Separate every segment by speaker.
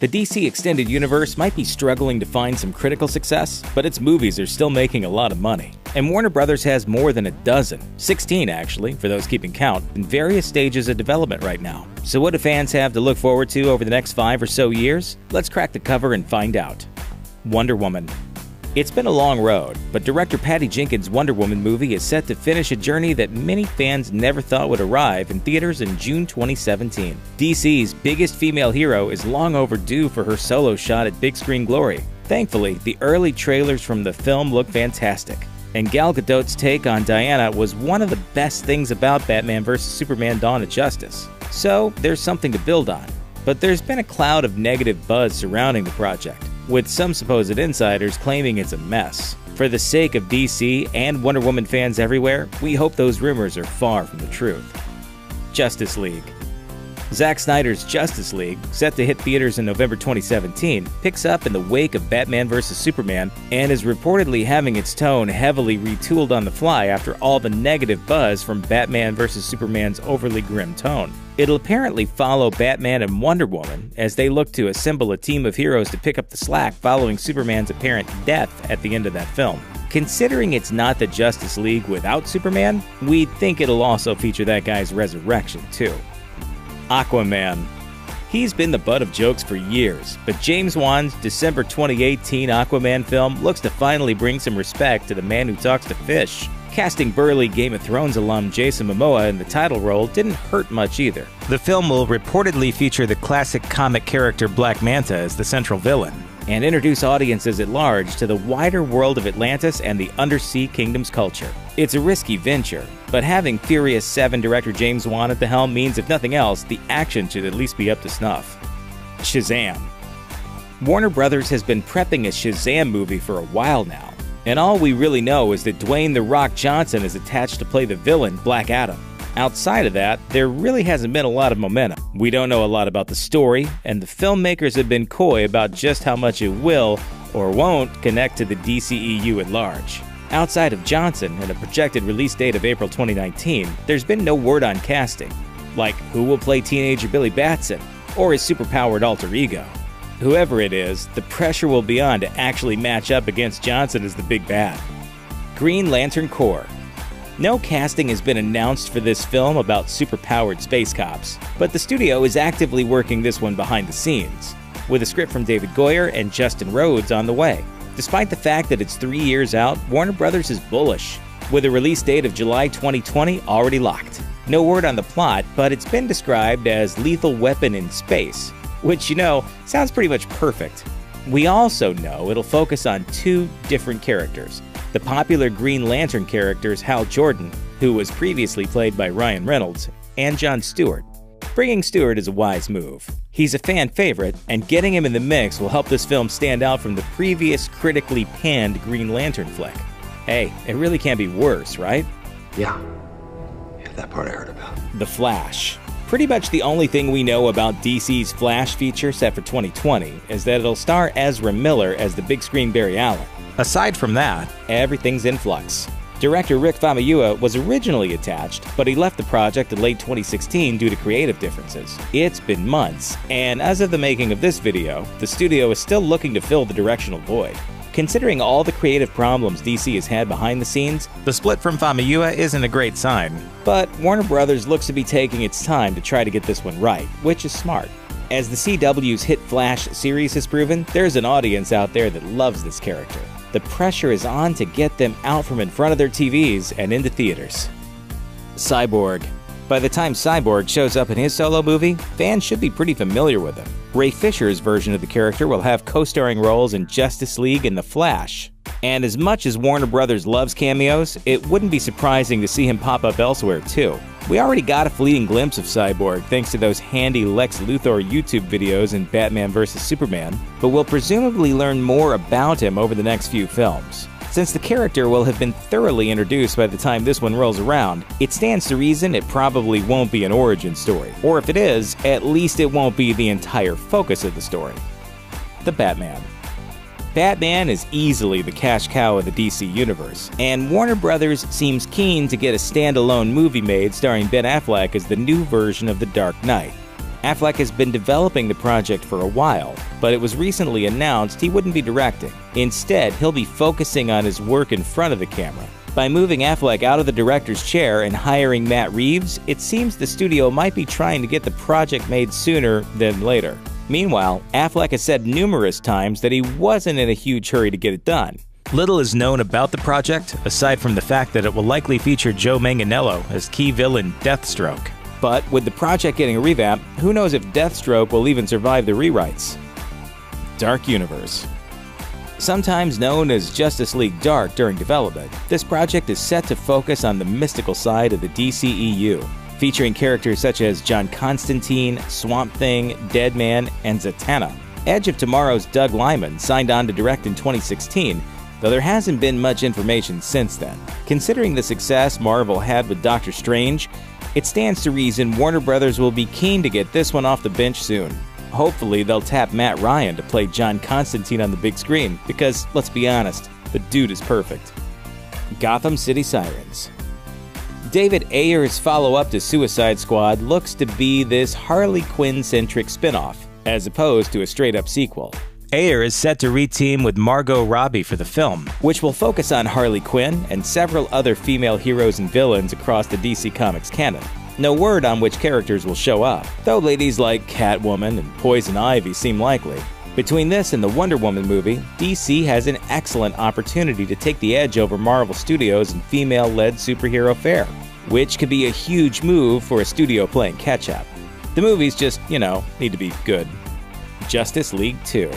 Speaker 1: The DC Extended Universe might be struggling to find some critical success, but its movies are still making a lot of money. And Warner Brothers has more than a dozen, 16 actually, for those keeping count, in various stages of development right now. So what do fans have to look forward to over the next 5 or so years? Let's crack the cover and find out. Wonder Woman. It's been a long road, but director Patty Jenkins' Wonder Woman movie is set to finish a journey that many fans never thought would arrive in theaters in June 2017. DC's biggest female hero is long overdue for her solo shot at big screen glory. Thankfully, the early trailers from the film look fantastic, and Gal Gadot's take on Diana was one of the best things about Batman vs. Superman: Dawn of Justice. So, there's something to build on. But there's been a cloud of negative buzz surrounding the project, with some supposed insiders claiming it's a mess. For the sake of DC and Wonder Woman fans everywhere, we hope those rumors are far from the truth. Justice League. Zack Snyder's Justice League, set to hit theaters in November 2017, picks up in the wake of Batman vs. Superman and is reportedly having its tone heavily retooled on the fly after all the negative buzz from Batman vs. Superman's overly grim tone. It'll apparently follow Batman and Wonder Woman as they look to assemble a team of heroes to pick up the slack following Superman's apparent death at the end of that film. Considering it's not the Justice League without Superman, we think it'll also feature that guy's resurrection too. Aquaman. He's been the butt of jokes for years, but James Wan's December 2018 Aquaman film looks to finally bring some respect to the man who talks to fish. Casting burly Game of Thrones alum Jason Momoa in the title role didn't hurt much either. The film will reportedly feature the classic comic character Black Manta as the central villain, and introduce audiences at large to the wider world of Atlantis and the Undersea Kingdom's culture. It's a risky venture, but having Furious 7 director James Wan at the helm means, if nothing else, the action should at least be up to snuff. Shazam. Warner Brothers has been prepping a Shazam movie for a while now, and all we really know is that Dwayne "The Rock" Johnson is attached to play the villain, Black Adam. Outside of that, there really hasn't been a lot of momentum. We don't know a lot about the story, and the filmmakers have been coy about just how much it will or won't connect to the DCEU at large. Outside of Johnson and a projected release date of April 2019, there's been no word on casting, like who will play teenager Billy Batson or his superpowered alter ego. Whoever it is, the pressure will be on to actually match up against Johnson as the big bad. Green Lantern Corps. No casting has been announced for this film about superpowered space cops, but the studio is actively working this one behind the scenes, with a script from David Goyer and Justin Rhodes on the way. Despite the fact that it's 3 years out, Warner Brothers is bullish, with a release date of July 2020 already locked. No word on the plot, but it's been described as Lethal Weapon in space, which, sounds pretty much perfect. We also know it'll focus on 2 different characters. The popular Green Lantern characters Hal Jordan, who was previously played by Ryan Reynolds, and Jon Stewart. Bringing Stewart is a wise move. He's a fan favorite, and getting him in the mix will help this film stand out from the previous critically panned Green Lantern flick. Hey, it really can't be worse, right?
Speaker 2: Yeah, that part I heard about.
Speaker 1: The Flash. Pretty much the only thing we know about DC's Flash feature set for 2020 is that it'll star Ezra Miller as the big screen Barry Allen. Aside from that, everything's in flux. Director Rick Famuyiwa was originally attached, but he left the project in late 2016 due to creative differences. It's been months, and as of the making of this video, the studio is still looking to fill the directional void. Considering all the creative problems DC has had behind the scenes, the split from Famuyiwa isn't a great sign. But Warner Brothers looks to be taking its time to try to get this one right, which is smart. As the CW's hit Flash series has proven, there's an audience out there that loves this character. The pressure is on to get them out from in front of their TVs and into theaters. Cyborg. By the time Cyborg shows up in his solo movie, fans should be pretty familiar with him. Ray Fisher's version of the character will have co-starring roles in Justice League and The Flash. And as much as Warner Brothers loves cameos, it wouldn't be surprising to see him pop up elsewhere too. We already got a fleeting glimpse of Cyborg thanks to those handy Lex Luthor YouTube videos in Batman vs. Superman, but we'll presumably learn more about him over the next few films. Since the character will have been thoroughly introduced by the time this one rolls around, it stands to reason it probably won't be an origin story. Or if it is, at least it won't be the entire focus of the story. The Batman. Batman is easily the cash cow of the DC universe, and Warner Brothers seems keen to get a standalone movie made starring Ben Affleck as the new version of The Dark Knight. Affleck has been developing the project for a while, but it was recently announced he wouldn't be directing. Instead, he'll be focusing on his work in front of the camera. By moving Affleck out of the director's chair and hiring Matt Reeves, it seems the studio might be trying to get the project made sooner than later. Meanwhile, Affleck has said numerous times that he wasn't in a huge hurry to get it done. Little is known about the project, aside from the fact that it will likely feature Joe Manganiello as key villain Deathstroke. But with the project getting a revamp, who knows if Deathstroke will even survive the rewrites. Dark Universe. Sometimes known as Justice League Dark during development, this project is set to focus on the mystical side of the DCEU, featuring characters such as John Constantine, Swamp Thing, Deadman, and Zatanna. Edge of Tomorrow's Doug Liman signed on to direct in 2016, though there hasn't been much information since then. Considering the success Marvel had with Doctor Strange, it stands to reason Warner Brothers will be keen to get this one off the bench soon. Hopefully, they'll tap Matt Ryan to play John Constantine on the big screen, because, let's be honest, the dude is perfect. Gotham City Sirens. David Ayer's follow-up to Suicide Squad looks to be this Harley Quinn-centric spin-off, as opposed to a straight-up sequel. Ayer is set to re-team with Margot Robbie for the film, which will focus on Harley Quinn and several other female heroes and villains across the DC Comics canon. No word on which characters will show up, though ladies like Catwoman and Poison Ivy seem likely. Between this and the Wonder Woman movie, DC has an excellent opportunity to take the edge over Marvel Studios in female-led superhero fare, which could be a huge move for a studio playing catch-up. The movies just, need to be good. Justice League 2.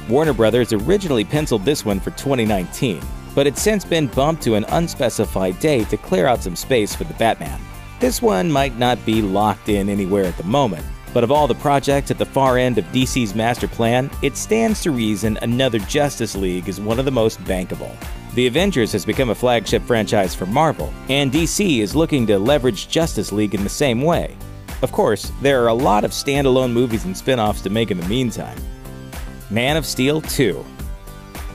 Speaker 1: Warner Brothers originally penciled this one for 2019, but it's since been bumped to an unspecified date to clear out some space for the Batman. This one might not be locked in anywhere at the moment, but of all the projects at the far end of DC's master plan, it stands to reason another Justice League is one of the most bankable. The Avengers has become a flagship franchise for Marvel, and DC is looking to leverage Justice League in the same way. Of course, there are a lot of standalone movies and spin-offs to make in the meantime. Man of Steel 2.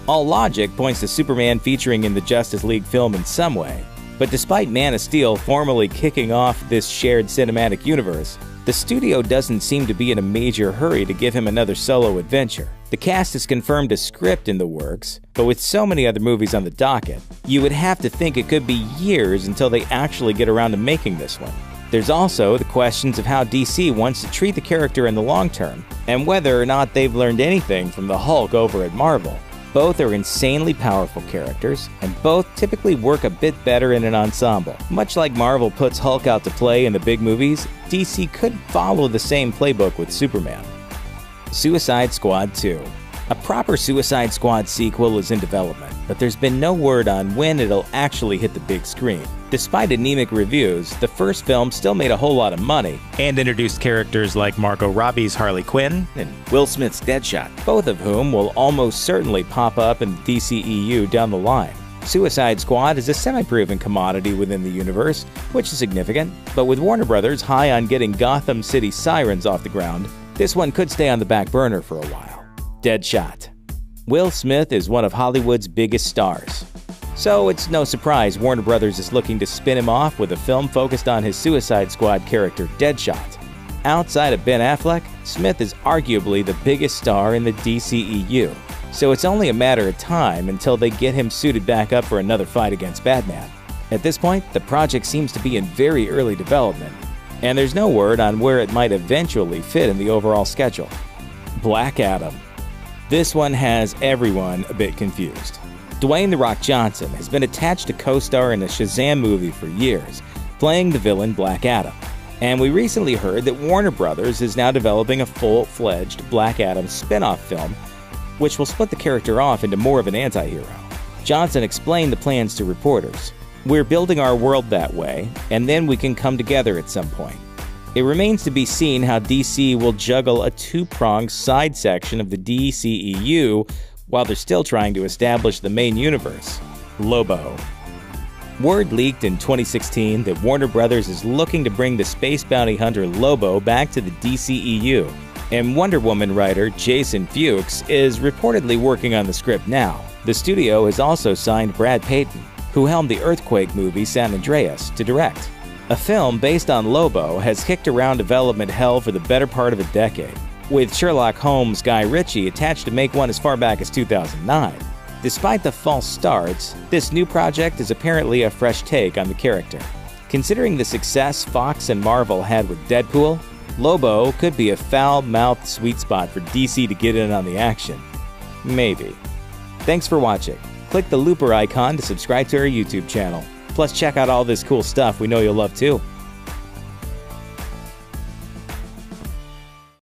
Speaker 1: All logic points to Superman featuring in the Justice League film in some way, but despite Man of Steel formally kicking off this shared cinematic universe, the studio doesn't seem to be in a major hurry to give him another solo adventure. The cast has confirmed a script in the works, but with so many other movies on the docket, you would have to think it could be years until they actually get around to making this one. There's also the questions of how DC wants to treat the character in the long term, and whether or not they've learned anything from the Hulk over at Marvel. Both are insanely powerful characters, and both typically work a bit better in an ensemble. Much like Marvel puts Hulk out to play in the big movies, DC could follow the same playbook with Superman. Suicide Squad 2. A proper Suicide Squad sequel is in development, but there's been no word on when it'll actually hit the big screen. Despite anemic reviews, the first film still made a whole lot of money, and introduced characters like Margot Robbie's Harley Quinn and Will Smith's Deadshot, both of whom will almost certainly pop up in the DCEU down the line. Suicide Squad is a semi-proven commodity within the universe, which is significant, but with Warner Brothers high on getting Gotham City Sirens off the ground, this one could stay on the back burner for a while. Deadshot. Will Smith is one of Hollywood's biggest stars, so it's no surprise Warner Brothers is looking to spin him off with a film focused on his Suicide Squad character Deadshot. Outside of Ben Affleck, Smith is arguably the biggest star in the DCEU, so it's only a matter of time until they get him suited back up for another fight against Batman. At this point, the project seems to be in very early development, and there's no word on where it might eventually fit in the overall schedule. Black Adam. This one has everyone a bit confused. Dwayne "The Rock" Johnson has been attached to co-star in a Shazam movie for years, playing the villain Black Adam. And we recently heard that Warner Brothers is now developing a full-fledged Black Adam spin-off film, which will split the character off into more of an anti-hero. Johnson explained the plans to reporters. "We're building our world that way, and then we can come together at some point. It remains to be seen how DC will juggle a two-pronged side section of the DCEU while they're still trying to establish the main universe." Lobo. Word leaked in 2016 that Warner Brothers is looking to bring the space bounty hunter Lobo back to the DCEU, and Wonder Woman writer Jason Fuchs is reportedly working on the script now. The studio has also signed Brad Peyton, who helmed the Earthquake movie San Andreas, to direct. A film based on Lobo has kicked around development hell for the better part of a decade, with Sherlock Holmes' Guy Ritchie attached to make one as far back as 2009. Despite the false starts, this new project is apparently a fresh take on the character. Considering the success Fox and Marvel had with Deadpool, Lobo could be a foul-mouthed sweet spot for DC to get in on the action. Maybe. Thanks for watching. Click the looper icon to subscribe to our YouTube channel. Plus, check out all this cool stuff we know you'll love too.